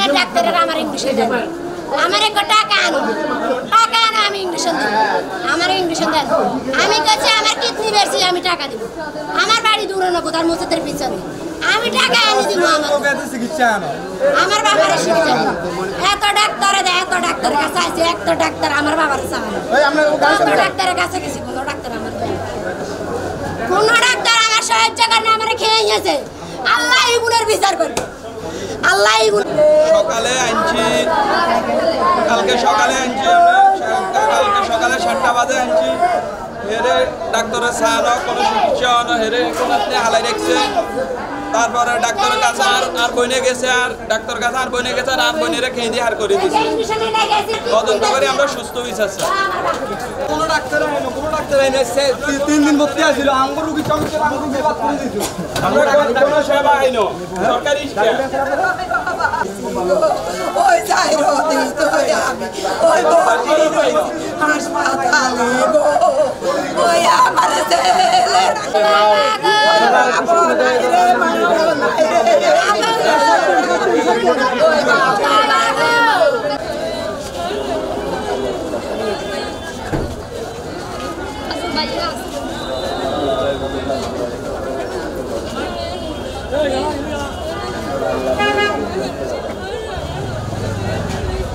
এখানে ডাক্তারের আমার ইঞ্জেকশন দেন, আমার একটা টাকা আনো আমি ইঞ্জেকশন দেব, আমার ইঞ্জেকশন দেন। আমি কাছে আমার কিডনি বেরছি, আমি টাকা দিব। আমার বাড়ি দূরে না কোথার মসজিদের পিছনে, আমি টাকা এনে দিব। আমার বাবার চিকিৎসা এত ডাক্তার দেয়, এত ডাক্তারের কাছে আছে, এত ডাক্তার আমার বাবার এত ডাক্তারের কাছে গেছি, কোনো ডাক্তার আমার সাহায্য করে না, আমার খেয়ে গেছে। আল্লাহ এই গুণের বিচার করবে, আল্লাহ এই গুণ। সকালে আনছি, কালকে সকালে 7টা বাজে আনছি। হেরে ডাক্তারের সাহানো কোনো চিকিৎসা হনো, হেরে কোনো হালাই রাখছে। তারপরে ডাক্তারের কাছে আর বইনে গেছে, আর ডাক্তার কাছে আর বইনে গেছে, আর বইনেরে খেয়ে দিয়ে হার করে দিয়েছে। তদন্ত করে আমরা সুস্থ হয়েছি। কোনো ডাক্তার আইনো, কোনো ডাক্তার আইনে 3 দিন ভর্তি আসছিল। আমার রুগী চমকে আমার রুগী বাদ করে দিয়েছে। আমরা ডাক্তার সেবা আইনো সরকারি ওই যাই রোদি তো আমি ওই ভর্তি হাসপাতালে গো, ওই আমার ছেলে